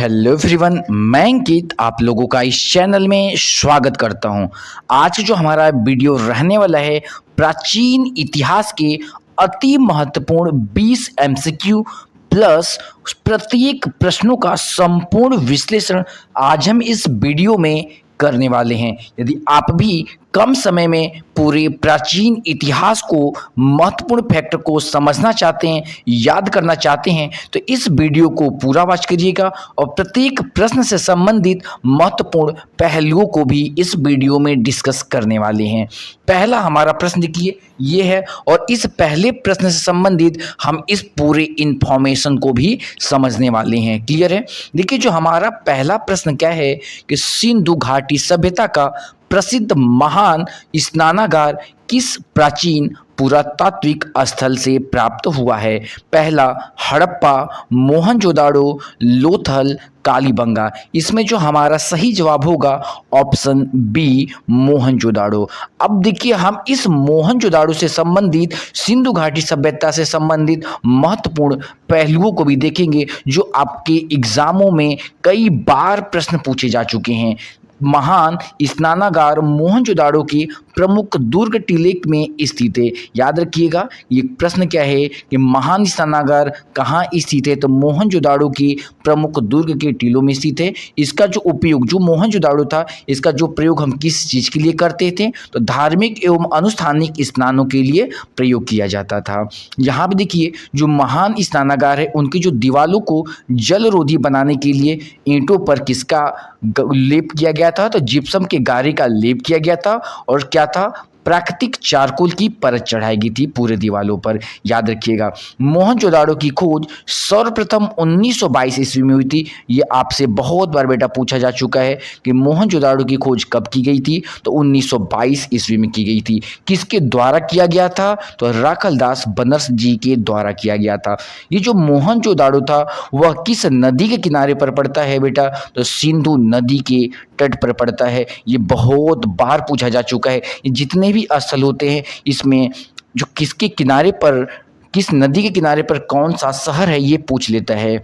Hello everyone, मैं अंकित आप लोगों का इस चैनल में स्वागत करता हूं। आज जो हमारा वीडियो रहने वाला है प्राचीन इतिहास के अति महत्वपूर्ण 20 एमसीक्यू प्लस प्रत्येक प्रश्नों का संपूर्ण विश्लेषण आज हम इस वीडियो में करने वाले हैं। यदि आप भी कम समय में पूरे प्राचीन इतिहास को महत्वपूर्ण फैक्ट को समझना चाहते हैं, याद करना चाहते हैं, तो इस वीडियो को पूरा वॉच करिएगा और प्रत्येक प्रश्न से संबंधित महत्वपूर्ण पहलुओं को भी इस वीडियो में डिस्कस करने वाले हैं। पहला हमारा प्रश्न देखिए ये है और इस पहले प्रश्न से संबंधित हम इस पूरे इंफॉर्मेशन को भी समझने वाले हैं। क्लियर है? देखिए जो हमारा पहला प्रश्न क्या है कि सिंधु घाटी सभ्यता का प्रसिद्ध महान स्नानागार किस प्राचीन पुरातात्विक स्थल से प्राप्त हुआ है? पहला हड़प्पा, मोहनजोदाड़ो, लोथल, कालीबंगा। इसमें जो हमारा सही जवाब होगा ऑप्शन बी मोहनजोदाड़ो। अब देखिए हम इस मोहनजोदाड़ो से संबंधित सिंधु घाटी सभ्यता से संबंधित महत्वपूर्ण पहलुओं को भी देखेंगे जो आपके एग्जामों में कई बार प्रश्न पूछे जा चुके हैं। महान स्नानागार मोहनजोदाड़ो के प्रमुख दुर्ग टीले में स्थित है। याद रखिएगा ये प्रश्न क्या है कि महान स्नानागार कहाँ स्थित है? तो मोहनजोदाड़ो के प्रमुख दुर्ग के टीलों में स्थित है। इसका जो उपयोग जो मोहनजोदाड़ो था इसका जो प्रयोग हम किस चीज़ के लिए करते थे? तो धार्मिक एवं अनुष्ठानिक स्नानों के लिए प्रयोग किया जाता था। यहाँ पे देखिए जो महान स्नानागार है उनकी जो दीवारों को जलरोधी बनाने के लिए ईंटों पर किसका लेप किया गया था? तो जिप्सम के गारे का लेप किया गया था और क्या था? प्राकृतिक चारकोल की परत चढ़ाई गई थी पूरे दीवारों पर। याद रखिएगा मोहनजोदाड़ो की खोज सर्वप्रथम 1922 ईस्वी में हुई थी। ये आपसे बहुत बार बेटा पूछा जा चुका है कि मोहनजोदाड़ो की खोज कब की गई थी? तो 1922 ईस्वी में की गई थी। किसके द्वारा किया गया था? तो राखलदास बनरस जी के द्वारा किया गया था। ये जो मोहनजोदाड़ो था वह किस नदी के किनारे पर पड़ता है बेटा? तो सिंधु नदी के तट पर पड़ता है। ये बहुत बार पूछा जा चुका है। ये जितने भी स्थल होते हैं इसमें जो किसके किनारे पर, किस नदी के किनारे पर कौन सा शहर है ये पूछ लेता है।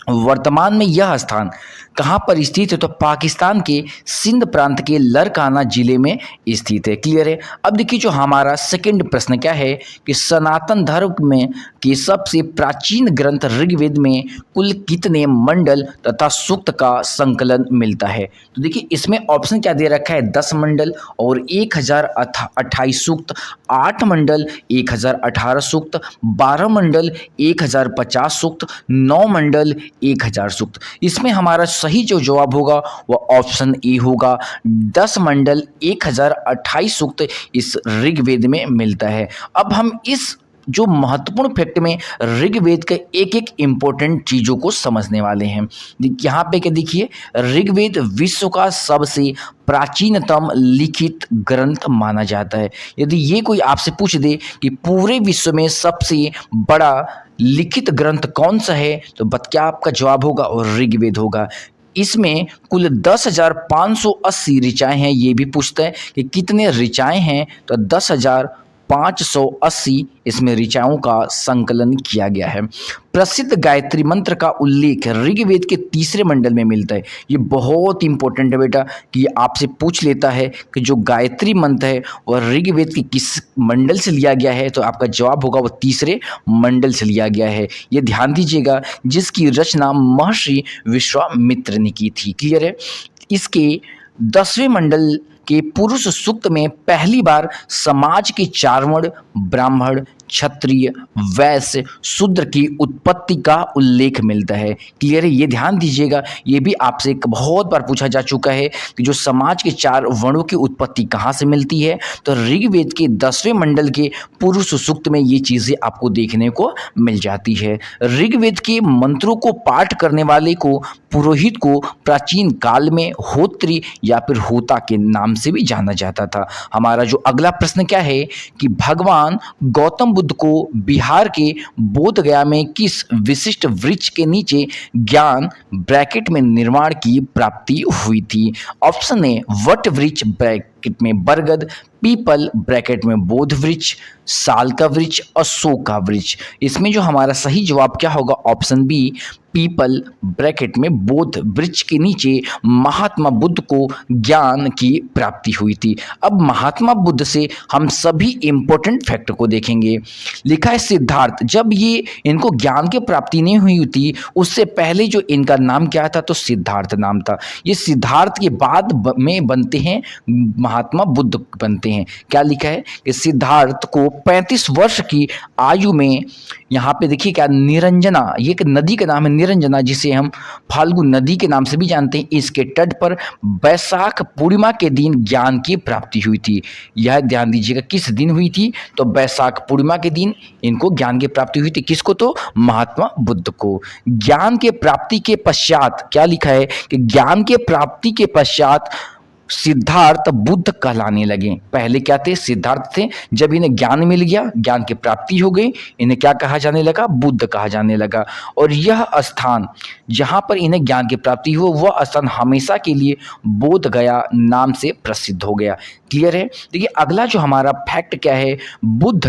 वर्तमान में यह स्थान कहाँ पर स्थित है? तो पाकिस्तान के सिंध प्रांत के लरकाना जिले में स्थित है। क्लियर है? अब देखिए जो हमारा सेकंड प्रश्न क्या है कि सनातन धर्म में के सबसे प्राचीन ग्रंथ ऋग्वेद में कुल कितने मंडल तथा सूक्त का संकलन मिलता है? तो देखिए इसमें ऑप्शन क्या दे रखा है? 10 मंडल और 1028 सूक्त, 8 मंडल 1018 सूक्त, 12 मंडल 1050 सूक्त, 9 मंडल 1000 सूक्त। इसमें हमारा सही जो जवाब होगा वह ऑप्शन ए होगा। 10 मंडल 1028 सूक्त इस ऋग्वेद में मिलता है। अब हम इस जो महत्वपूर्ण फैक्ट में ऋग्वेद के एक एक इंपॉर्टेंट चीज़ों को समझने वाले हैं। यहाँ पे क्या देखिए ऋग्वेद विश्व का सबसे प्राचीनतम लिखित ग्रंथ माना जाता है। यदि ये कोई आपसे पूछ दे कि पूरे विश्व में सबसे बड़ा लिखित ग्रंथ कौन सा है तो क्या आपका जवाब होगा? और ऋग्वेद होगा। इसमें कुल 10,580 ऋचाएँ हैं। ये भी पूछता है कि कितने ऋचाएँ हैं? तो 10,580 इसमें ऋचाओं का संकलन किया गया है। प्रसिद्ध गायत्री मंत्र का उल्लेख ऋग्वेद के 3 मंडल में मिलता है। ये बहुत इंपॉर्टेंट है बेटा कि ये आपसे पूछ लेता है कि जो गायत्री मंत्र है वह ऋग्वेद के किस मंडल से लिया गया है? तो आपका जवाब होगा वह 3 मंडल से लिया गया है। ये ध्यान दीजिएगा जिसकी रचना महर्षि विश्वामित्र ने की थी। क्लियर है? इसके 10वें मंडल के पुरुष सूक्त में पहली बार समाज के 4 वर्ण ब्राह्मण, क्षत्रिय, वैश्य, शूद्र की उत्पत्ति का उल्लेख मिलता है। क्लियर है? ये ध्यान दीजिएगा ये भी आपसे बहुत बार पूछा जा चुका है कि जो समाज के 4 वर्णों की उत्पत्ति कहाँ से मिलती है? तो ऋग्वेद के 10वें मंडल के पुरुष सूक्त में ये चीज़ें आपको देखने को मिल जाती है। ऋग्वेद के मंत्रों को पाठ करने वाले को पुरोहित को प्राचीन काल में होत्री या फिर होता के नाम से भी जाना जाता था। हमारा जो अगला प्रश्न क्या है कि भगवान गौतम बुद्ध को बिहार के बोधगया में किस विशिष्ट वृक्ष के नीचे ज्ञान ब्रैकेट में निर्माण की प्राप्ति हुई थी? ऑप्शन ए वट वृक्ष ब्रैकेट में बरगद, पीपल ब्रैकेट में बोध वृक्ष, साल का वृक्ष, अशोक का वृक्ष। इसमें जो हमारा सही जवाब क्या होगा? ऑप्शन बी पीपल ब्रैकेट में बोध वृक्ष के नीचे महात्मा बुद्ध को ज्ञान की प्राप्ति हुई थी। अब महात्मा बुद्ध से हम सभी इंपॉर्टेंट फैक्ट को देखेंगे। लिखा है सिद्धार्थ, जब ये इनको ज्ञान की प्राप्ति नहीं हुई थी उससे पहले जो इनका नाम क्या था, तो सिद्धार्थ नाम था। ये सिद्धार्थ के बाद में बनते हैं महात्मा बुद्ध बनते हैं। क्या लिखा है कि सिद्धार्थ को 35 वर्ष की आयु में, यहाँ पे देखिए क्या, निरंजना, ये एक नदी का नाम है निरंजना, जिसे हम फाल्गु नदी के नाम से भी जानते हैं। इसके तट पर बैसाख पूर्णिमा के दिन ज्ञान की प्राप्ति हुई थी। यह ध्यान दीजिएगा किस दिन हुई थी, तो बैसाख पूर्णिमा के दिन इनको ज्ञान की प्राप्ति हुई थी। किसको, तो महात्मा बुद्ध को। ज्ञान के प्राप्ति के पश्चात क्या लिखा है कि ज्ञान के प्राप्ति के पश्चात सिद्धार्थ बुद्ध कहलाने लगे। पहले क्या थे, सिद्धार्थ थे। जब इन्हें ज्ञान मिल गया, ज्ञान की प्राप्ति हो गई, इन्हें क्या कहा जाने लगा, बुद्ध कहा जाने लगा। और यह स्थान जहां पर इन्हें ज्ञान की प्राप्ति हो, वह स्थान हमेशा के लिए बोध गया नाम से प्रसिद्ध हो गया। क्लियर है। देखिए अगला जो हमारा फैक्ट क्या है, बुद्ध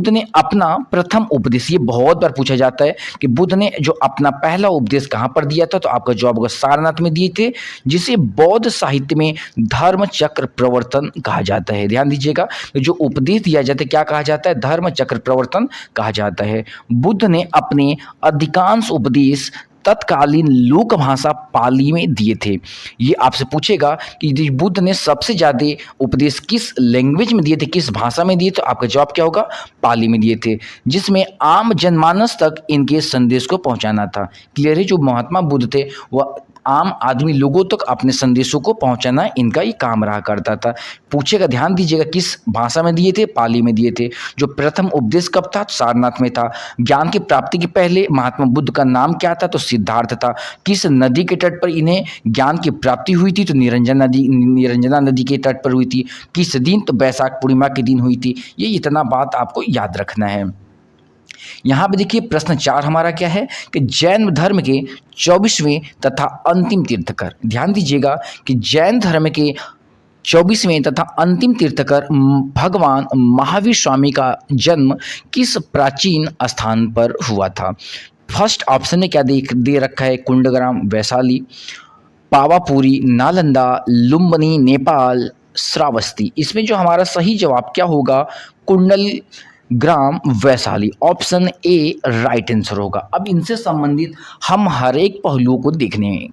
ने अपना प्रथम उपदेश, ये बहुत बार पूछा जाता है कि बुद्ध ने जो अपना पहला उपदेश कहाँ पर दिया था, तो आपका जवाब होगा सारनाथ में दिए थे, जिसे बौद्ध साहित्य में धर्म चक्र प्रवर्तन कहा जाता है। ध्यान दीजिएगा, जो उपदेश दिया जाता है क्या कहा जाता है, धर्म चक्र प्रवर्तन कहा जाता है। बुद्ध ने अपने अधिकांश उपदेश तत्कालीन लोक भाषा पाली में दिए थे। ये आपसे पूछेगा कि बुद्ध ने सबसे ज्यादा उपदेश किस लैंग्वेज में दिए थे, किस भाषा में दिए, तो आपका जवाब क्या होगा, पाली में दिए थे, जिसमें आम जनमानस तक इनके संदेश को पहुंचाना था। क्लियर है। जो महात्मा बुद्ध थे वह आम आदमी लोगों तक अपने संदेशों को पहुंचाना इनका ही काम रहा करता था। पूछेगा, ध्यान दीजिएगा किस भाषा में दिए थे, पाली में दिए थे। जो प्रथम उपदेश कब था, सारनाथ में था। ज्ञान की प्राप्ति के पहले महात्मा बुद्ध का नाम क्या था, तो सिद्धार्थ था। किस नदी के तट पर इन्हें ज्ञान की प्राप्ति हुई थी, तो निरंजना नदी के तट पर हुई थी। किस दिन, तो बैसाख पूर्णिमा के दिन हुई थी। ये इतना बात आपको याद रखना है। यहाँ पे देखिए प्रश्न 4 हमारा क्या है कि जैन धर्म के 24वें तथा अंतिम तीर्थकर। ध्यान दीजिएगा कि जैन धर्म के 24वें तथा अंतिम तीर्थकर भगवान महावीर स्वामी का जन्म किस प्राचीन स्थान पर हुआ था। फर्स्ट ऑप्शन में क्या दे रखा है, कुंडग्राम वैशाली, पावापुरी नालंदा, लुम्बिनी नेपाल, श्रावस्ती। इसमें जो हमारा सही जवाब क्या होगा, Kundal Gram Vaishali, option A right answer होगा। अब इनसे संबंधित हम हर एक पहलुओं को देखने में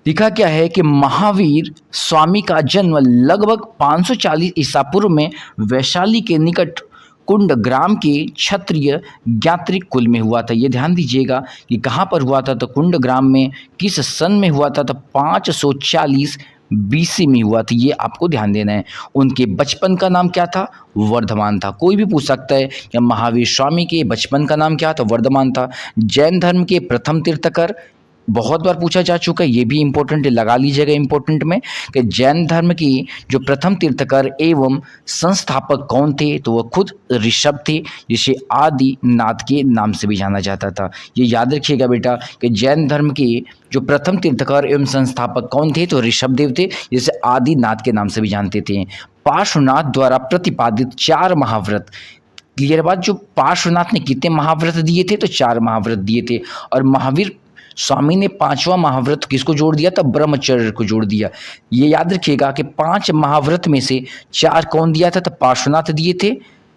लिखा क्या है कि महावीर स्वामी का जन्म लगभग 540 ईसा पूर्व में वैशाली के निकट कुंड ग्राम के क्षत्रिय ज्ञात्रिक कुल में हुआ था। ये ध्यान दीजिएगा कि कहाँ पर हुआ था, तो कुंड ग्राम में। किस सन में हुआ था, तो 540 BC में हुआ था। ये आपको ध्यान देना है। उनके बचपन का नाम क्या था, वर्धमान था। कोई भी पूछ सकता है कि महावीर स्वामी के बचपन का नाम क्या था, वर्धमान था। जैन धर्म के प्रथम तीर्थकर बहुत बार पूछा जा चुका है, ये भी इंपॉर्टेंट है, लगा लीजिएगा इंपॉर्टेंट में कि जैन धर्म की जो प्रथम तीर्थकर एवं संस्थापक कौन थे, तो वह खुद ऋषभ थे, जिसे आदिनाथ के नाम से भी जाना जाता था। ये याद रखिएगा बेटा कि जैन धर्म के जो प्रथम तीर्थकर एवं संस्थापक कौन थे, तो ऋषभ देव थे, जिसे आदिनाथ के नाम से भी जानते थे। पार्श्वनाथ द्वारा प्रतिपादित 4 महाव्रत। क्लियर बात, जो पार्श्वनाथ ने कितने महाव्रत दिए थे, तो 4 महाव्रत दिए थे। और महावीर स्वामी ने 5वां महाव्रत किसको जोड़ दिया था, ब्रह्मचर्य को जोड़ दिया। ये याद रखिएगा कि 5 महाव्रत में से 4 कौन दिया था, तो पार्श्वनाथ दिए थे,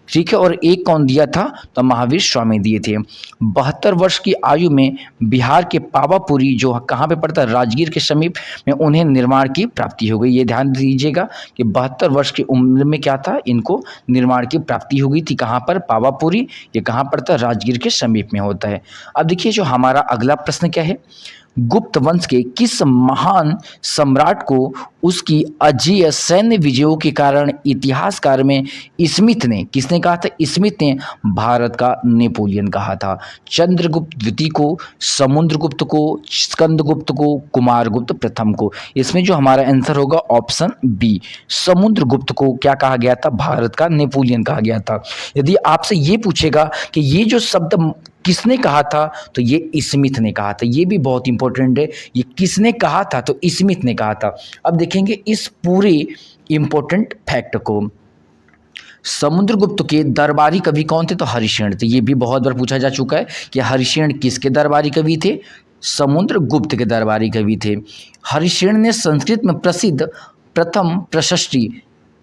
ठीक है, और 1 कौन दिया था, तो महावीर स्वामी दिए थे। 72 वर्ष की आयु में बिहार के पावापुरी, जो कहाँ पे पड़ता है, राजगीर के समीप में, उन्हें निर्माण की प्राप्ति हो गई। ये ध्यान दीजिएगा कि 72 वर्ष की उम्र में क्या था, इनको निर्माण की प्राप्ति हो गई थी। कहाँ पर, पावापुरी। ये कहाँ पड़ता है, राजगीर के समीप में होता है। अब देखिए जो हमारा अगला प्रश्न क्या है, गुप्त वंश के किस महान सम्राट को उसकी अजेय सैन्य विजयों के कारण इतिहासकार में स्मिथ ने, किसने कहा था, स्मिथ ने भारत का नेपोलियन कहा था। चंद्रगुप्त द्वितीय को, समुद्रगुप्त को, स्कंदगुप्त को, कुमारगुप्त प्रथम को। इसमें जो हमारा आंसर होगा ऑप्शन बी, समुद्रगुप्त को क्या कहा गया था, भारत का नेपोलियन कहा गया था। यदि आपसे ये पूछेगा कि ये जो शब्द किसने कहा था, तो ये स्मिथ ने कहा था। ये भी बहुत इंपॉर्टेंट है, ये किसने कहा था, तो स्मिथ ने कहा था। अब देखेंगे इस पूरे इंपॉर्टेंट फैक्ट को। समुद्रगुप्त के दरबारी कवि कौन थे? तो हरिशेन थे। ये भी बहुत बार पूछा जा चुका है कि हरिशेन किसके दरबारी कवि थे? समुद्रगुप्त के दरबारी कवि थे। हरिशेन ने संस्कृत में प्रसिद्ध प्रथम प्रशस्ति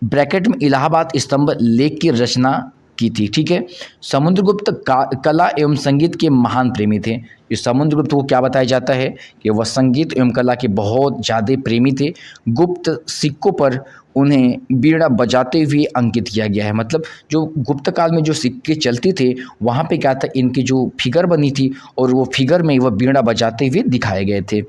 ब्रैकेट में इलाहाबाद स्तंभ लेख की रचना की थी। ठीक है। समुद्रगुप्त कला एवं संगीत के महान प्रेमी थे। इस समुद्रगुप्त को क्या बताया जाता है कि वह संगीत एवं कला के बहुत ज़्यादा प्रेमी थे। गुप्त सिक्कों पर उन्हें बीड़ा बजाते हुए अंकित किया गया है। मतलब जो गुप्त काल में जो सिक्के चलते थे वहाँ पे क्या था, इनकी जो फिगर बनी थी और वो फिगर में वह बीड़ा बजाते हुए दिखाए गए थे।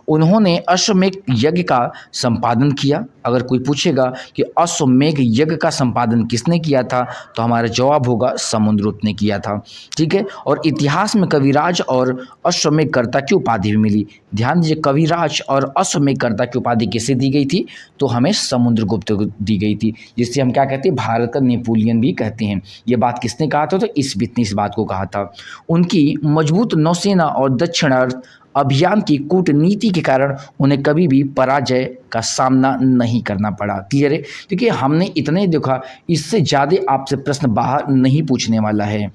उन्होंने अश्वमेध यज्ञ का संपादन किया। अगर कोई पूछेगा कि अश्वमेध यज्ञ का संपादन किसने किया था, तो हमारा जवाब होगा समुद्रगुप्त ने किया था। ठीक है। और इतिहास में कविराज और अश्वमेधकर्ता की उपाधि भी मिली। ध्यान दीजिए, कविराज और अश्वमेधकर्ता की उपाधि किसे दी गई थी? तो हमें समुद्रगुप्त को दी गई थी, जिससे हम क्या कहते हैं, भारत का नेपोलियन भी कहते हैं। ये बात किसने कहा था? तो इस बात को कहा था। उनकी मजबूत नौसेना और दक्षिणार्थ अभियान की कूटनीति के कारण उन्हें कभी भी पराजय का सामना नहीं करना पड़ा। क्लियर है? क्योंकि हमने इतने देखा, इससे ज़्यादा आपसे प्रश्न बाहर नहीं पूछने वाला है।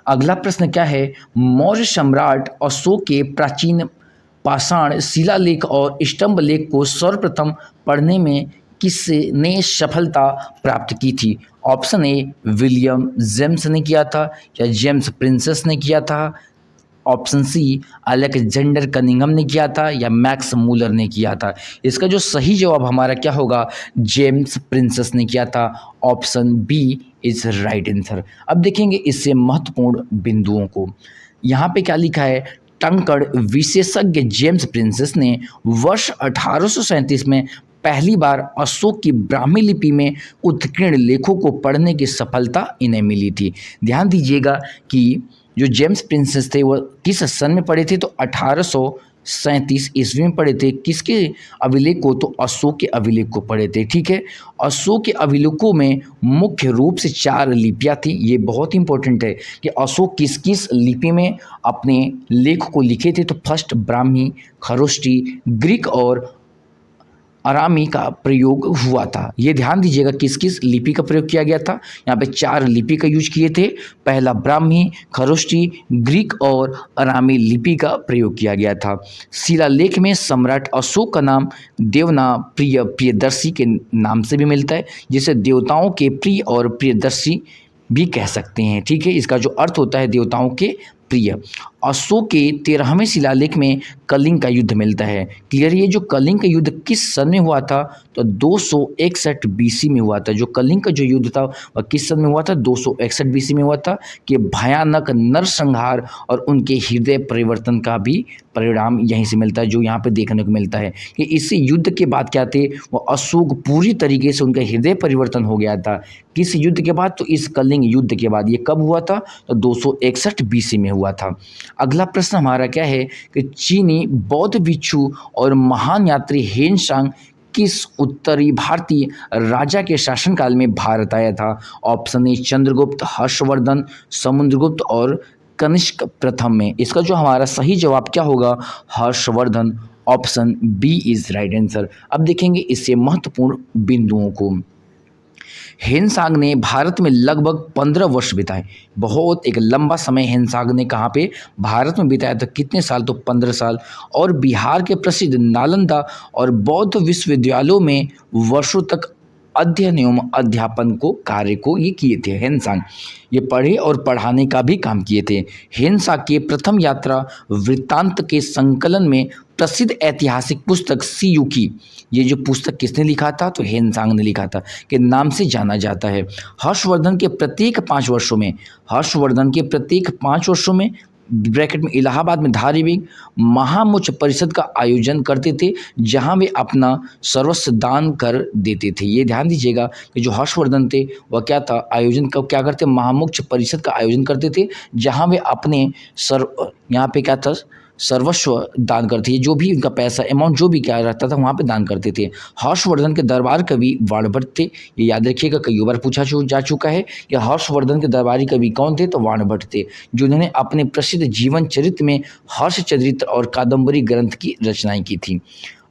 अगला प्रश्न क्या है? मौर्य सम्राट अशोक के प्राचीन पाषाण शिलालेख और स्तंभ लेख को सर्वप्रथम पढ़ने में किसने सफलता प्राप्त की थी? ऑप्शन ए विलियम जेम्स ने किया था, या जेम्स प्रिंसेस ने किया था। ऑप्शन सी अलेक्जेंडर कनिंघम ने किया था, या मैक्स मूलर ने किया था। इसका जो सही जवाब हमारा क्या होगा? जेम्स प्रिंसेस ने किया था। Option B is right answer. अब देखेंगे इससे महत्वपूर्ण बिंदुओं को। यहाँ पे क्या लिखा है? टंकड़ विशेषज्ञ जेम्स प्रिंसेस ने वर्ष 1837 में पहली बार अशोक की ब्राह्मी लिपि में उत्कीर्ण लेखों को पढ़ने की सफलता इन्हें मिली थी। ध्यान दीजिएगा कि जो जेम्स प्रिंसेस थे वह किस सन में पढ़े थे? तो 1837 ईस्वी में पढ़े थे। किसके अभिलेख को? तो अशोक के अभिलेख को पढ़े थे। ठीक है। अशोक के अभिलेखों में मुख्य रूप से 4 लिपियाँ थी। ये बहुत इंपॉर्टेंट है कि अशोक किस किस लिपि में अपने लेख को लिखे थे। तो फर्स्ट ब्राह्मी, खरोष्टी, ग्रीक और अरामी का प्रयोग हुआ था। ये ध्यान दीजिएगा किस किस लिपि का प्रयोग किया गया था। यहाँ पे 4 लिपि का यूज किए थे। पहला ब्राह्मी, खरोष्टी, ग्रीक और अरामी लिपि का प्रयोग किया गया था। शिलालेख में सम्राट अशोक का नाम देवना प्रियदर्शी के नाम से भी मिलता है, जिसे देवताओं के प्रिय और प्रियदर्शी भी कह सकते हैं। ठीक है। इसका जो अर्थ होता है देवताओं के प्रिय। अशोक के 13वें शिलालेख में कलिंग का युद्ध मिलता है। क्लियर? ये जो कलिंग का युद्ध किस सन में हुआ था? तो 261 बीसी में हुआ था। जो कलिंग का जो युद्ध था वह किस सन में हुआ था? 261 बीसी में हुआ था। कि भयानक नरसंहार और उनके हृदय परिवर्तन का भी परिणाम यहीं से मिलता है, जो यहाँ पे देखने को मिलता है कि इस युद्ध के बाद क्या थे, वो अशोक पूरी तरीके से उनका हृदय परिवर्तन हो गया था। किस युद्ध के बाद? तो इस कलिंग युद्ध के बाद। ये कब हुआ था? तो 261 बीसी में हुआ था। अगला प्रश्न हमारा क्या है कि चीनी बौद्ध भिक्षु और महान यात्री हेनसांग किस उत्तरी भारतीय राजा के शासनकाल में भारत आया था? ऑप्शन ए चंद्रगुप्त, हर्षवर्धन, समुद्रगुप्त और कनिष्क प्रथम में। इसका जो हमारा सही जवाब क्या होगा? Harshavardhana. Option B is right answer. अब देखेंगे इससे महत्वपूर्ण बिंदुओं को। हेनसांग ने भारत में लगभग 15 वर्ष बिताए। बहुत एक लंबा समय हेनसांग ने कहाँ पे? भारत में बिताया था। कितने साल? तो 15 साल। और बिहार के प्रसिद्ध नालंदा और बौद्ध विश्वविद्यालयों में वर्षों तक अध्ययन एवं अध्यापन को कार्य को ये किए थे हेनसांग। ये पढ़े और पढ़ाने का भी काम किए थे। हेनसांग के प्रथम यात्रा वृत्तांत के संकलन में प्रसिद्ध ऐतिहासिक पुस्तक सियुकी, ये जो पुस्तक किसने लिखा था? तो हेनसांग ने लिखा था, के नाम से जाना जाता है। हर्षवर्धन के प्रत्येक 5 वर्षों में ब्रैकेट में इलाहाबाद में धार्मिक महामुच परिषद का आयोजन करते थे, जहां वे अपना सर्वस्व दान कर देते थे। ये ध्यान दीजिएगा कि जो हर्षवर्धन थे वह क्या था? आयोजन का क्या करते? महामुच परिषद का आयोजन करते थे, जहां वे अपने यहाँ पे क्या था? सर्वस्व दान करते थे। जो भी उनका पैसा अमाउंट जो भी क्या रहता था वहाँ पे दान करते थे। हर्षवर्धन के दरबार कवि वाणभट्ट थे। ये याद रखिएगा, कई बार पूछा जा चुका है कि हर्षवर्धन के दरबारी कवि कौन थे? तो वाणभट्ट थे, जिन्होंने अपने प्रसिद्ध जीवन चरित्र में हर्षचरित्र और कादम्बरी ग्रंथ की रचनाएं की थी।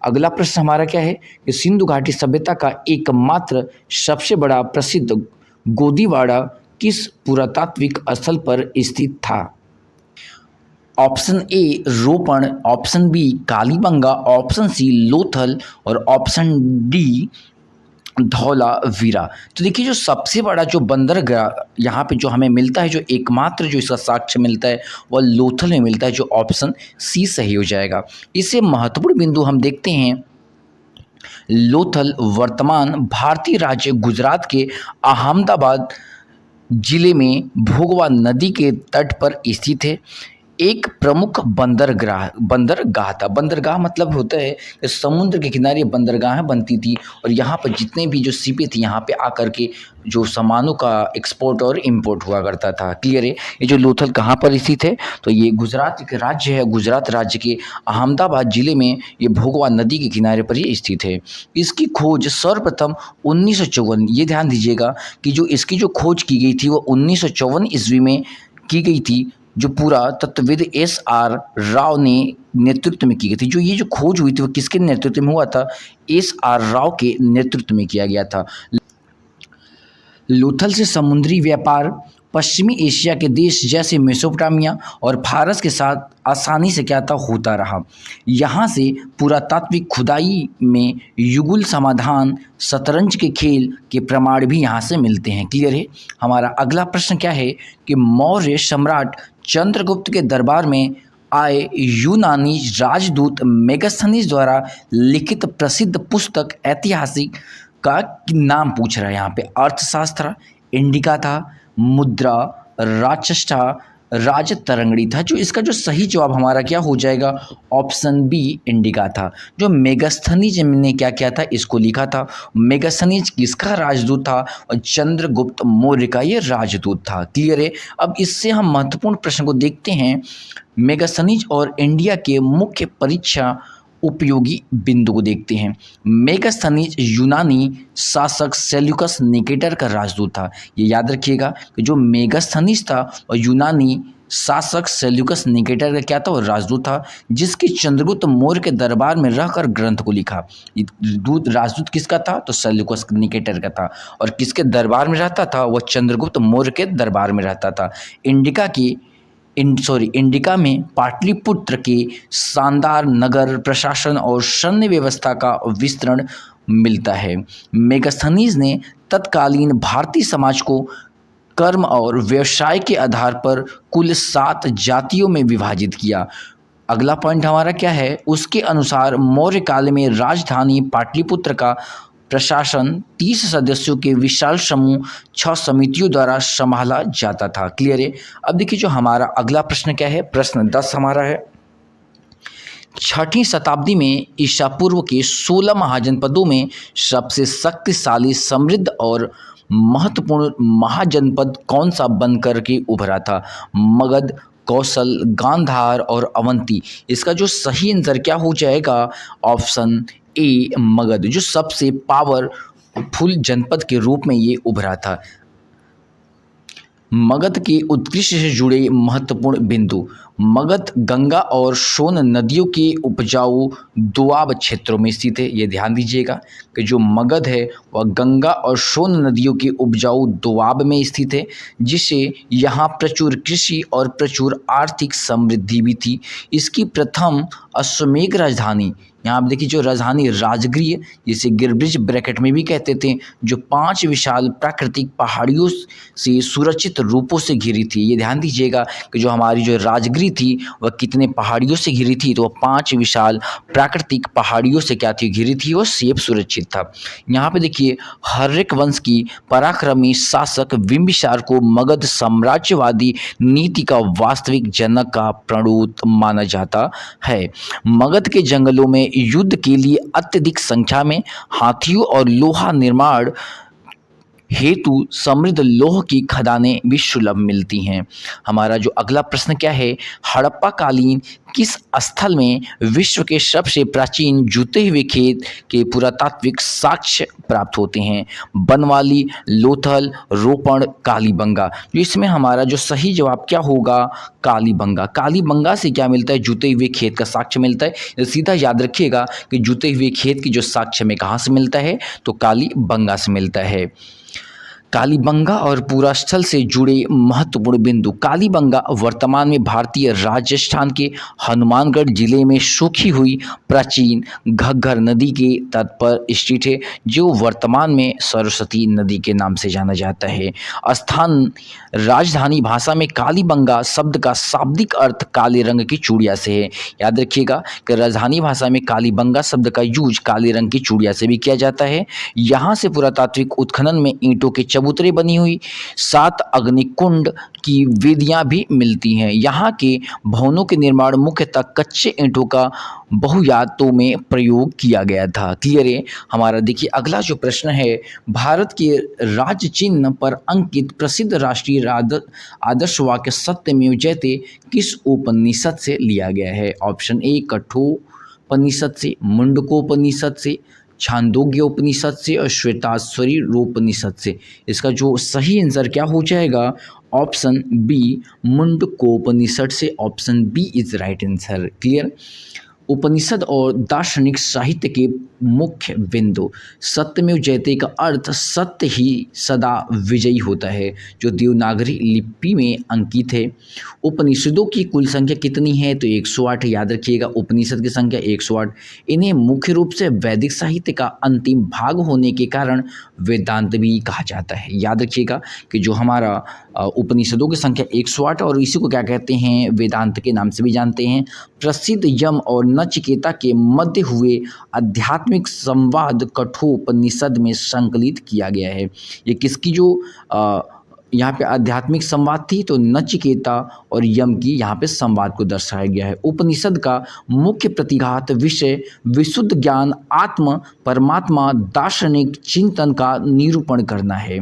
अगला प्रश्न हमारा क्या है कि सिंधु घाटी सभ्यता का एकमात्र सबसे बड़ा प्रसिद्ध गोदीवाड़ा किस पुरातात्विक स्थल पर स्थित था? ऑप्शन ए रोपण, option B Kalibangan, option C Lothal और ऑप्शन डी धौलावीरा। तो देखिए जो सबसे बड़ा जो बंदरगाह यहाँ पे जो हमें मिलता है, जो एकमात्र जो इसका साक्ष्य मिलता है वह लोथल में मिलता है, जो ऑप्शन सी सही हो जाएगा। इससे महत्वपूर्ण बिंदु हम देखते हैं, लोथल वर्तमान भारतीय राज्य गुजरात के अहमदाबाद जिले में भोगवा नदी के तट पर स्थित है। एक प्रमुख बंदरगाह था। बंदरगाह मतलब होता है कि समुद्र के किनारे बंदरगाहें बनती थी और यहाँ पर जितने भी जो शिपें थी यहाँ पे आकर के जो सामानों का एक्सपोर्ट और इंपोर्ट हुआ करता था। क्लियर है? ये जो लोथल कहाँ पर स्थित है? तो ये गुजरात के राज्य है, गुजरात राज्य के अहमदाबाद जिले में ये भोगवा नदी के किनारे पर ये स्थित है। इसकी खोज सर्वप्रथम 1954, ये ध्यान दीजिएगा कि जो इसकी जो खोज की गई थी वो 1954 ईस्वी में की गई थी, जो पूरा तत्वविद एस.आर. राव ने नेतृत्व में की गई थी। जो ये जो खोज हुई थी वो किसके नेतृत्व में हुआ था? एस.आर. राव के नेतृत्व में किया गया था। लोथल से समुद्री व्यापार पश्चिमी एशिया के देश जैसे मेसोपोटामिया और फारस के साथ आसानी से क्या था होता रहा। यहाँ से पुरातात्विक खुदाई में युगल समाधान, शतरंज के खेल के प्रमाण भी यहाँ से मिलते हैं। क्लियर है? हमारा अगला प्रश्न क्या है कि मौर्य सम्राट चंद्रगुप्त के दरबार में आए यूनानी राजदूत मेगास्थनीज द्वारा लिखित प्रसिद्ध पुस्तक ऐतिहासिक का नाम पूछ रहा है यहाँ पे। अर्थशास्त्र, इंडिका था, मुद्रा, राजष्ठा, राजतरंगिणी था। जो इसका जो सही जवाब हमारा क्या हो जाएगा? ऑप्शन बी इंडिका था। जो मेगास्थनीज ने क्या किया था? इसको लिखा था। मेगास्थनीज किसका राजदूत था? और चंद्रगुप्त मौर्य का ये राजदूत था। क्लियर है? अब इससे हम महत्वपूर्ण प्रश्न को देखते हैं। मेगास्थनीज और इंडिया के मुख्य परीक्षा उपयोगी बिंदु को देखते हैं। मेगास्थनीज यूनानी शासक सेल्यूकस निकेटर का राजदूत था। ये याद रखिएगा कि जो मेगास्थनीज था और यूनानी शासक सेल्यूकस निकेटर का क्या था? वो राजदूत था, जिसकी चंद्रगुप्त मौर्य के दरबार में रहकर ग्रंथ को लिखा। राजदूत किसका था? तो सेल्यूकस निकेटर का था। और किसके दरबार में रहता था? वह चंद्रगुप्त मौर्य के दरबार में रहता था। इंडिका में पाटलिपुत्र के शानदार नगर प्रशासन और सैन्य व्यवस्था का विस्तरण मिलता है। मेगास्थनीज ने तत्कालीन भारतीय समाज को कर्म और व्यवसाय के आधार पर कुल 7 जातियों में विभाजित किया। अगला पॉइंट हमारा क्या है? उसके अनुसार मौर्य काल में राजधानी पाटलिपुत्र का प्रशासन 30 सदस्यों के विशाल समूह 6 समितियों द्वारा संभाला जाता था। क्लियर है? अब देखिए जो हमारा अगला प्रश्न क्या है? प्रश्न 10 हमारा है, 6वीं शताब्दी में ईसा पूर्व के 16 महाजनपदों में सबसे शक्तिशाली, समृद्ध और महत्वपूर्ण महाजनपद कौन सा बनकर के उभरा था? मगध, कौशल, गांधार और अवंती। इसका जो सही आंसर क्या हो जाएगा? ऑप्शन ए मगध, जो सबसे पावरफुल जनपद के रूप में ये उभरा था। मगध के उत्कृष्ट से जुड़े महत्वपूर्ण बिंदु। मगध गंगा और सोन नदियों के उपजाऊ दोआब क्षेत्रों में स्थित है। ये ध्यान दीजिएगा कि जो मगध है वह गंगा और सोन नदियों के उपजाऊ दोआब में स्थित है, जिससे यहाँ प्रचुर कृषि और प्रचुर आर्थिक समृद्धि भी थी। इसकी प्रथम अश्वमेध राजधानी, यहाँ आप देखिए जो राजधानी राजगृह, जिसे गिरब्रिज ब्रैकेट में भी कहते थे, जो 5 विशाल प्राकृतिक पहाड़ियों से सुरक्षित रूपों से घिरी थी। ये ध्यान दीजिएगा कि जो हमारी जो राजगृह थी वह कितने पहाड़ियों से घिरी थी? तो वह 5 विशाल प्राकृतिक पहाड़ियों से क्या थी? घिरी थी और सेफ सुरक्षित था। यहाँ पे देखिए हर्यक वंश की पराक्रमी शासक बिंबिसार को मगध साम्राज्यवादी नीति का वास्तविक जनक का प्रणोत माना जाता है। मगध के जंगलों में युद्ध के लिए अत्यधिक संख्या में हाथियों और लोहा निर्माण हेतु समृद्ध लोह की खदानें भी सुलभ मिलती हैं। हमारा जो अगला प्रश्न क्या है? हड़प्पा कालीन किस स्थल में विश्व के सबसे प्राचीन जुते हुए खेत के पुरातात्विक साक्ष्य प्राप्त होते हैं? बनवाली, लोथल, रोपण, कालीबंगा। जो इसमें हमारा जो सही जवाब क्या होगा? कालीबंगा। कालीबंगा से क्या मिलता है? जुते हुए खेत का साक्ष्य मिलता है। सीधा याद रखिएगा कि जुते हुए खेत की जो साक्ष्य में कहाँ से मिलता है? तो कालीबंगा से मिलता है। कालीबंगा और पूरा स्थल से जुड़े महत्वपूर्ण बिंदु। कालीबंगा वर्तमान में भारतीय राजस्थान के हनुमानगढ़ जिले में सूखी हुई प्राचीन घग्गर नदी के तट पर स्थित है, जो वर्तमान में सरस्वती नदी के नाम से जाना जाता है। स्थान राजधानी भाषा में कालीबंगा शब्द का शाब्दिक अर्थ काले रंग की चूड़िया से है। याद रखिएगा कि राजधानी भाषा में कालीबंगा शब्द का यूज काले रंग की चूड़िया से भी किया जाता है। यहाँ से पुरातात्विक उत्खनन में ईंटों के चबूतरे बनी हुई 7 अग्निकुंड की वेदियां भी मिलती हैं। यहाँ के भवनों के निर्माण मुख्यतः कच्चे ईंटों का बहुयातों में प्रयोग किया गया था। क्लियर है। हमारा देखिए अगला जो प्रश्न है, भारत के राज्य चिन्ह पर अंकित प्रसिद्ध राष्ट्रीय आदर्श वाक्य सत्यमेव जयते किस उपनिषद से लिया गया है? ऑप्शन ए कठोपनिषद से, मुंडकोपनिषद से, छांदोग्य उपनिषद से और श्वेताश्वरी उपनिषद से। इसका जो सही आंसर क्या हो जाएगा? ऑप्शन बी मुंडकोपनिषद से। Option B is right answer. Clear. उपनिषद और दार्शनिक साहित्य के मुख्य बिंदु। सत्यमेव जयते का अर्थ सत्य ही सदा विजयी होता है, जो देवनागरी लिपि में अंकित है। उपनिषदों की कुल संख्या कितनी है? तो 108। याद रखिएगा उपनिषद की संख्या 108। इन्हें मुख्य रूप से वैदिक साहित्य का अंतिम भाग होने के कारण वेदांत भी कहा जाता है। याद रखिएगा कि जो हमारा उपनिषदों की संख्या 108 और इसी को क्या कहते हैं? वेदांत के नाम से भी जानते हैं। प्रसिद्ध यम और नचिकेता के मध्य हुए आध्यात्मिक संवाद कठोपनिषद में संकलित किया गया है। ये किसकी जो यहाँ पे आध्यात्मिक संवाद थी, तो नचिकेता और यम की यहाँ पे संवाद को दर्शाया गया है। उपनिषद का मुख्य प्रतिघात विषय विशुद्ध ज्ञान, आत्म, परमात्मा, दार्शनिक चिंतन का निरूपण करना है।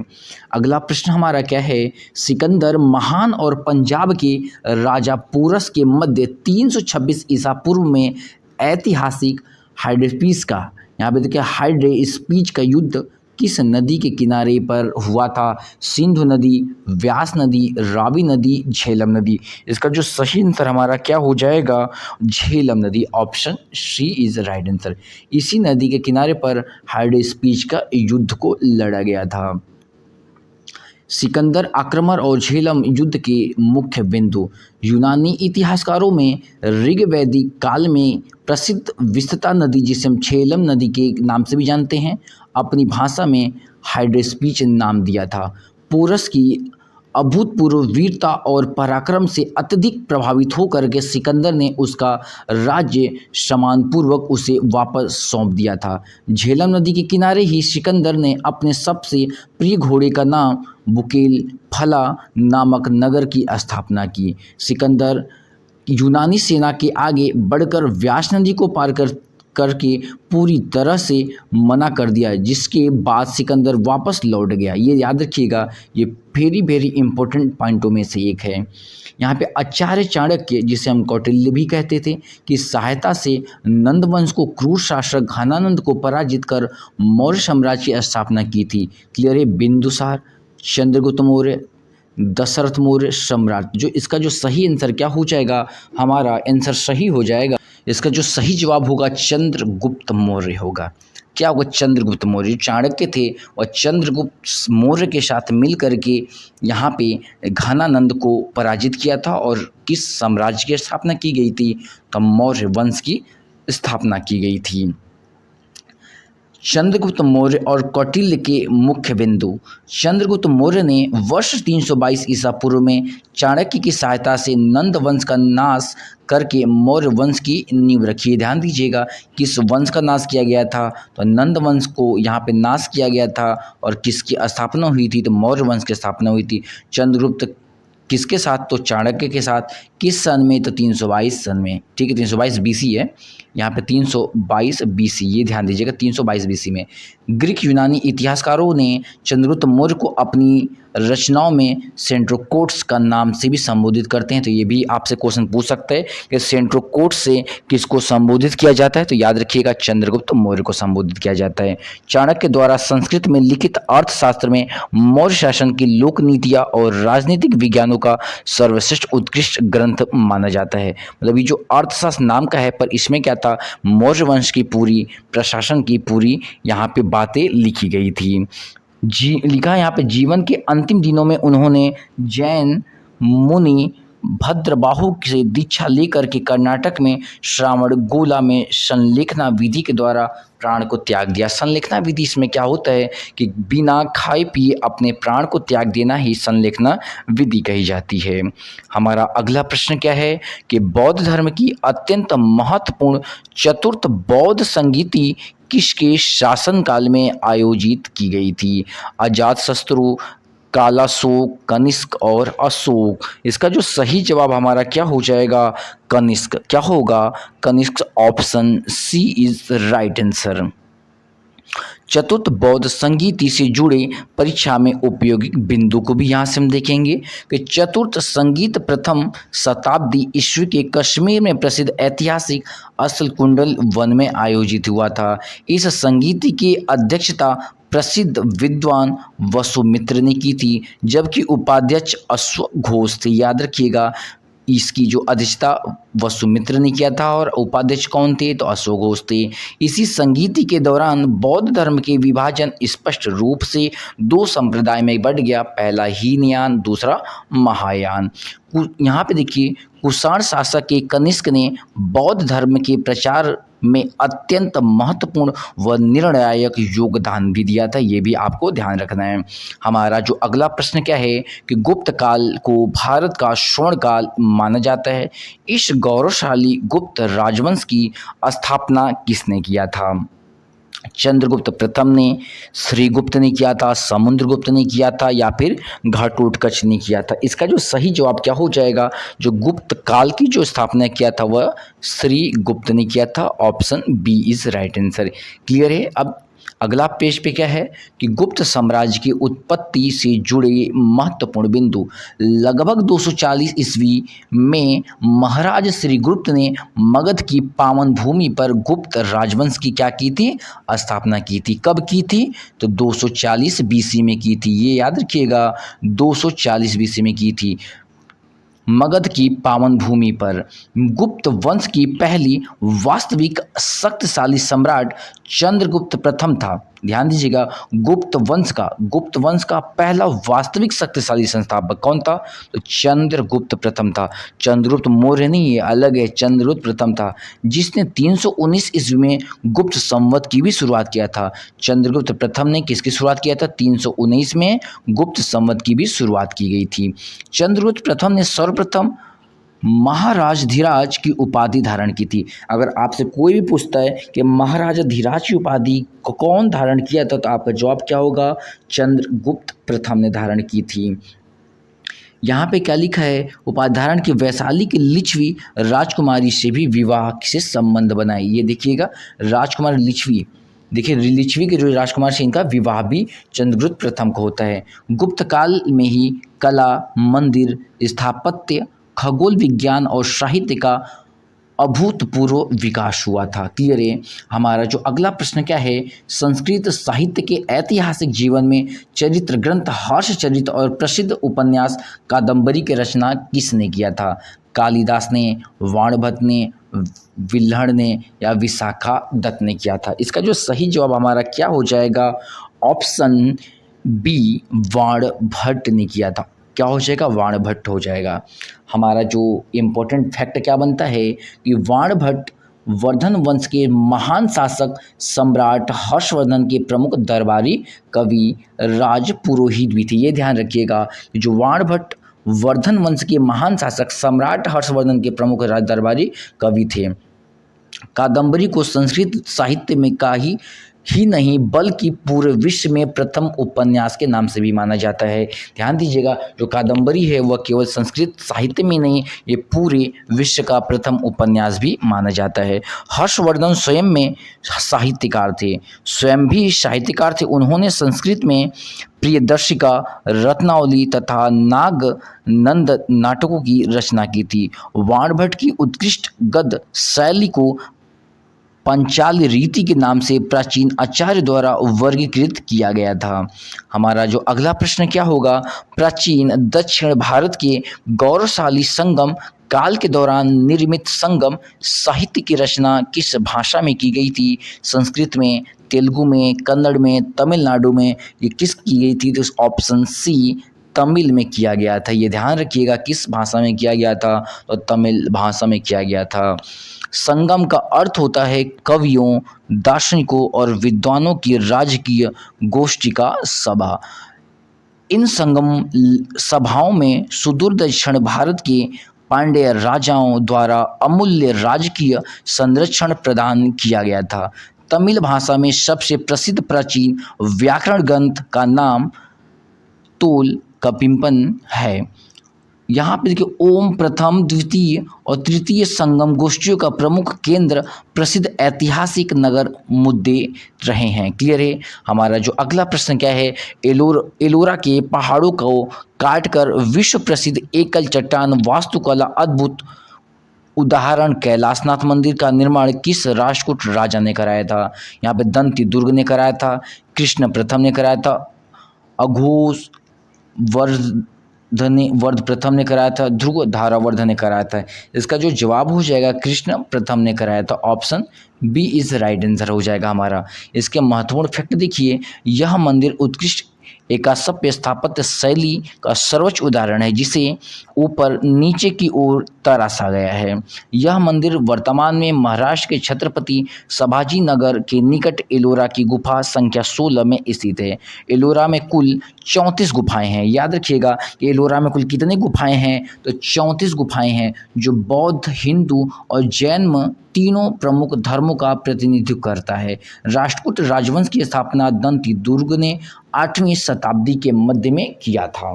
अगला प्रश्न हमारा क्या है? सिकंदर महान और पंजाब के राजा पोरस के मध्य 326 ईसा पूर्व में ऐतिहासिक हाइडेस्पीस का, यहाँ पे देखिए हाइडेस्पीच का युद्ध किस नदी के किनारे पर हुआ था? सिंधु नदी, व्यास नदी, रावी नदी, झेलम नदी। इसका जो सही आंसर हमारा क्या हो जाएगा? झेलम नदी। Option C is right answer. इसी नदी के किनारे पर हाइडेस्पीच का युद्ध को लड़ा गया था। सिकंदर आक्रमण और झेलम युद्ध के मुख्य बिंदु। यूनानी इतिहासकारों में ऋग्वैदिक काल में प्रसिद्ध विस्तृता नदी, जिसे हम झेलम नदी के नाम से भी जानते हैं, अपनी भाषा में हाइडेस्पीच नाम दिया था। पोरस की अभूतपूर्व वीरता और पराक्रम से अत्यधिक प्रभावित होकर के सिकंदर ने उसका राज्य सम्मानपूर्वक उसे वापस सौंप दिया था। झेलम नदी के किनारे ही सिकंदर ने अपने सबसे प्रिय घोड़े का नाम बुकेल फला नामक नगर की स्थापना की। सिकंदर यूनानी सेना के आगे बढ़कर व्यास नदी को पार करके पूरी तरह से मना कर दिया, जिसके बाद सिकंदर वापस लौट गया। ये याद रखिएगा, ये वेरी इंपॉर्टेंट पॉइंटों में से एक है। यहाँ पे आचार्य चाणक्य, जिसे हम कौटिल्य भी कहते थे, की सहायता से नंद वंश को क्रूर शासक घनानंद को पराजित कर मौर्य साम्राज्य की स्थापना की थी। क्लियर है। बिंदुसार, चंद्रगुप्त मौर्य, दशरथ मौर्य सम्राट। जो इसका जो सही आंसर क्या हो जाएगा? हमारा आंसर सही हो जाएगा, इसका जो सही जवाब होगा चंद्रगुप्त मौर्य होगा। क्या होगा? चंद्रगुप्त मौर्य। जो चाणक्य थे वह चंद्रगुप्त मौर्य के साथ मिल करके यहाँ पे घनानंद को पराजित किया था। और किस साम्राज्य की स्थापना की गई थी? तो मौर्य वंश की स्थापना की गई थी। चंद्रगुप्त मौर्य और कौटिल्य के मुख्य बिंदु। चंद्रगुप्त मौर्य ने वर्ष 322 ईसा पूर्व में चाणक्य की सहायता से नंद वंश का नाश करके मौर्य वंश की नींव रखी है। ध्यान दीजिएगा, किस वंश का नाश किया गया था? तो नंद वंश को यहाँ पे नाश किया गया था। और किसकी स्थापना हुई थी? तो मौर्य वंश की स्थापना हुई थी। चंद्रगुप्त किसके साथ? तो चाणक्य के साथ। किस सन में? तो 322 सन में। ठीक है, 322 बीसी है यहाँ पे, 322 बीसी, ये ध्यान दीजिएगा, 322 बीसी में। ग्रीक यूनानी इतिहासकारों ने चंद्रगुप्त मौर्य को अपनी रचनाओं में सेंट्रोकोट्स का नाम से भी संबोधित करते हैं। तो ये भी आपसे क्वेश्चन पूछ सकते हैं कि सेंट्रोकोट्स से किसको संबोधित किया जाता है? तो याद रखिएगा, चंद्रगुप्त मौर्य को संबोधित किया जाता है। चाणक्य द्वारा संस्कृत में लिखित अर्थशास्त्र में मौर्य शासन की लोक नीतियाँ और राजनीतिक विज्ञानों का सर्वश्रेष्ठ उत्कृष्ट ग्रंथ माना जाता है। मतलब ये जो अर्थशास्त्र नाम का है, पर इसमें क्या था? मौर्य वंश की पूरी प्रशासन की पूरी यहाँ पे बातें लिखी गई थी। लिखा है यहाँ पे, जीवन के अंतिम दिनों में उन्होंने जैन मुनि भद्रबाहु से दीक्षा लेकर के कर्नाटक में श्रावणबेळगोला में संलेखना विधि के द्वारा प्राण को त्याग दिया। संलेखना विधि, इसमें क्या होता है कि बिना खाए पिए अपने प्राण को त्याग देना ही संलेखना विधि कही जाती है। हमारा अगला प्रश्न क्या है कि बौद्ध धर्म की अत्यंत महत्वपूर्ण चतुर्थ बौद्ध संगीति किसके शासनकाल में आयोजित की गई थी? अजातशत्रु, कालाशोक, कनिष्क और अशोक। इसका जो सही जवाब हमारा क्या हो जाएगा? कनिष्क। क्या होगा? Kanishka. Option C is right answer. चतुर्थ बौद्ध संगीति से जुड़े परीक्षा में उपयोगी बिंदु को भी यहाँ से हम देखेंगे कि चतुर्थ संगीत प्रथम शताब्दी ईस्वी के कश्मीर में प्रसिद्ध ऐतिहासिक अस्सलकुंडल वन में आयोजित हुआ था। इस संगीति की अध्यक्षता प्रसिद्ध विद्वान वसुमित्र ने की थी, जबकि उपाध्यक्ष अश्वघोष थे। याद रखिएगा, इसकी जो अध्यक्षता वसुमित्र ने किया था और उपाध्यक्ष कौन थे? तो अश्वघोष थे। इसी संगीति के दौरान बौद्ध धर्म के विभाजन स्पष्ट रूप से दो संप्रदाय में बढ़ गया, पहला हीनयान, दूसरा महायान। यहाँ पे देखिए, कुषाण शासक के कनिष्क ने बौद्ध धर्म के प्रचार में अत्यंत महत्वपूर्ण व निर्णायक योगदान भी दिया था, ये भी आपको ध्यान रखना है। हमारा जो अगला प्रश्न क्या है कि गुप्त काल को भारत का स्वर्ण काल माना जाता है। इस गौरवशाली गुप्त राजवंश की स्थापना किसने किया था? चंद्रगुप्त प्रथम ने, श्रीगुप्त ने किया था, समुद्रगुप्त ने किया था, या फिर घटोत्कच ने किया था? इसका जो सही जवाब क्या हो जाएगा? जो गुप्त काल की जो स्थापना किया था वह श्रीगुप्त ने किया था। Option B is right answer. Clear है? अब अगला पेज पे क्या है कि गुप्त साम्राज्य की उत्पत्ति से जुड़े महत्वपूर्ण बिंदु। लगभग 240 ईस्वी में महाराज श्रीगुप्त ने मगध की पावन भूमि पर गुप्त राजवंश की क्या की थी? स्थापना की थी। कब की थी? तो 240 बीसी में की थी। ये याद रखिएगा, 240 बीसी में की थी। मगध की पावन भूमि पर गुप्त वंश की पहली वास्तविक शक्तिशाली सम्राट चंद्रगुप्त प्रथम था। ध्यान दीजिएगा, गुप्त वंश का पहला वास्तविक शक्तिशाली संस्थापक कौन था? तो चंद्रगुप्त प्रथम था। चंद्रगुप्त मौर्य नहीं, ये अलग है, चंद्रगुप्त प्रथम था, जिसने 319 ईस्वी में गुप्त संवत की भी शुरुआत किया था। चंद्रगुप्त प्रथम ने किसकी शुरुआत किया था? 319 में गुप्त संवत की भी शुरुआत की गई थी। चंद्रगुप्त प्रथम ने सर्वप्रथम महाराजाधिराज की उपाधि धारण की थी। अगर आपसे कोई भी पूछता है कि महाराजाधिराज की उपाधि को कौन धारण किया था, तो आपका जवाब क्या होगा? चंद्रगुप्त प्रथम ने धारण की थी। यहाँ पे क्या लिखा है? उपाधि धारण की वैशाली की लिच्छवी राजकुमारी से भी विवाह से संबंध बनाए। ये देखिएगा, राजकुमारी लिच्छवी, देखिए लिच्छवी के जो राजकुमार से इनका विवाह भी चंद्रगुप्त प्रथम को होता है। गुप्त काल में ही कला, मंदिर स्थापत्य, खगोल विज्ञान और साहित्य का अभूतपूर्व विकास हुआ था। क्लियर है? हमारा जो अगला प्रश्न क्या है, संस्कृत साहित्य के ऐतिहासिक जीवन में चरित्र ग्रंथ हर्षचरित और प्रसिद्ध उपन्यास कादम्बरी की रचना किसने किया था? कालिदास ने, वाणभट्ट ने, विल्हण ने, या विशाखा दत्त ने किया था? इसका जो सही जवाब हमारा क्या हो जाएगा? ऑप्शन बी, वाणभट्ट ने किया था। क्या हो जाएगा? वाणभट्ट हो जाएगा। हमारा जो इम्पोर्टेंट फैक्ट क्या बनता है कि वाणभट्ट वर्धन वंश के महान शासक सम्राट हर्षवर्धन के प्रमुख दरबारी कवि राजपुरोहित भी थे। ये ध्यान रखिएगा कि जो वाणभट्ट वर्धन वंश के महान शासक सम्राट हर्षवर्धन के प्रमुख दरबारी कवि थे। कादम्बरी को संस्कृत साहित्य में का ही नहीं बल्कि पूरे विश्व में प्रथम उपन्यास के नाम से भी माना जाता है। ध्यान दीजिएगा, जो कादम्बरी है वह केवल संस्कृत साहित्य में नहीं, ये पूरे विश्व का प्रथम उपन्यास भी माना जाता है। हर्षवर्धन स्वयं में साहित्यकार थे, स्वयं भी साहित्यकार थे। उन्होंने संस्कृत में प्रियदर्शिका, रत्नावली तथा नागनंद नाटकों की रचना की थी। वाणभट्ट की उत्कृष्ट गद्य शैली को पंचाल रीति के नाम से प्राचीन आचार्य द्वारा वर्गीकृत किया गया था। हमारा जो अगला प्रश्न क्या होगा, प्राचीन दक्षिण भारत के गौरवशाली संगम काल के दौरान निर्मित संगम साहित्य की रचना किस भाषा में की गई थी? संस्कृत में, तेलुगु में, कन्नड़ में, तमिलनाडु में, ये किस की गई थी? तो ऑप्शन सी तमिल में किया गया था। ये ध्यान रखिएगा किस भाषा में किया गया था, तो तमिल भाषा में किया गया था। संगम का अर्थ होता है कवियों, दार्शनिकों और विद्वानों की राजकीय गोष्ठी का सभा। इन संगम सभाओं में सुदूर दक्षिण भारत के पांड्य राजाओं द्वारा अमूल्य राजकीय संरक्षण प्रदान किया गया था। तमिल भाषा में सबसे प्रसिद्ध प्राचीन व्याकरण ग्रंथ का नाम तोल कपिम्पन है। यहाँ पे देखिए ओम प्रथम, द्वितीय और तृतीय संगम गोष्ठियों का प्रमुख केंद्र प्रसिद्ध ऐतिहासिक नगर मुद्दे रहे हैं। क्लियर है। हमारा जो अगला प्रश्न क्या है, एलोरा के पहाड़ों को काटकर विश्व प्रसिद्ध एकल चट्टान वास्तुकला अद्भुत उदाहरण कैलाशनाथ मंदिर का निर्माण किस राष्ट्रकूट राजा ने कराया था? यहाँ पे दंती दुर्ग ने कराया था, कृष्ण प्रथम ने कराया था, अघोष वर्ध प्रथम ने कराया था, ध्रुव धारावर्धन ने कराया था। इसका जो जवाब हो जाएगा कृष्ण प्रथम ने कराया था। Option B is right answer हो जाएगा हमारा। इसके महत्वपूर्ण फैक्ट देखिए, यह मंदिर उत्कृष्ट एकास्पीय स्थापत्य शैली का सर्वोच्च उदाहरण है जिसे ऊपर नीचे की ओर तराशा गया है। यह मंदिर वर्तमान में महाराष्ट्र के छत्रपति संभाजी नगर के निकट एलोरा की गुफा संख्या 16 में स्थित है। एलोरा में कुल 34 गुफाएं हैं। याद रखिएगा कि एलोरा में कुल कितनी गुफाएं हैं, तो 34 गुफाएं हैं जो बौद्ध, हिंदू और जैन तीनों प्रमुख धर्मों का प्रतिनिधित्व करता है। राष्ट्रकूट राजवंश की स्थापना दंती दुर्ग ने 8वीं शताब्दी के मध्य में किया था।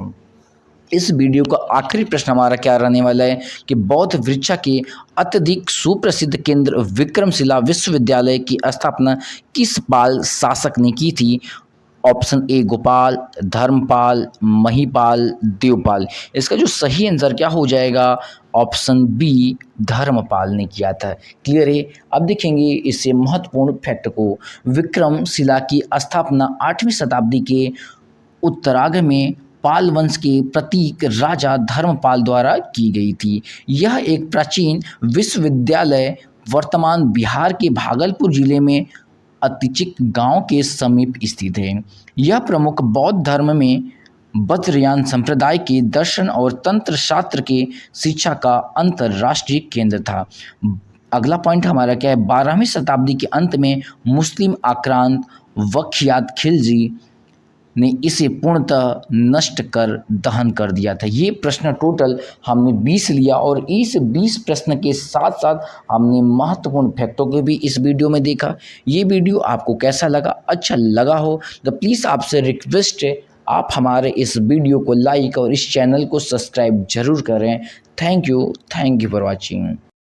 इस वीडियो का आखिरी प्रश्न हमारा क्या रहने वाला है कि बौद्ध वृक्षा के अत्यधिक सुप्रसिद्ध केंद्र विक्रमशिला विश्वविद्यालय की स्थापना किस पाल शासक ने की थी? Option A Gopala, Dharmapala, Mahipala, Devapala. इसका जो सही आंसर क्या हो जाएगा? ऑप्शन बी धर्मपाल ने किया था। क्लियर है। अब देखेंगे इससे महत्वपूर्ण फैक्ट को। विक्रमशिला की स्थापना 8वीं शताब्दी के उत्तरार्ध में पाल वंश के प्रतीक राजा धर्मपाल द्वारा की गई थी। यह एक प्राचीन विश्वविद्यालय वर्तमान बिहार के भागलपुर जिले में अतिचिक गांव के समीप स्थित है। यह प्रमुख बौद्ध धर्म में बद्रयान संप्रदाय के दर्शन और तंत्र शास्त्र के शिक्षा का अंतर्राष्ट्रीय केंद्र था। अगला पॉइंट हमारा क्या है, 12वीं शताब्दी के अंत में मुस्लिम आक्रांत वख्यात खिलजी ने इसे पूर्णतः नष्ट कर दहन कर दिया था। ये प्रश्न टोटल हमने 20 लिया और इस 20 प्रश्न के साथ साथ हमने महत्वपूर्ण फैक्टों के भी इस वीडियो में देखा। ये वीडियो आपको कैसा लगा? अच्छा लगा हो तो प्लीज़ आपसे रिक्वेस्ट है आप हमारे इस वीडियो को लाइक और इस चैनल को सब्सक्राइब जरूर करें। Thank you for watching.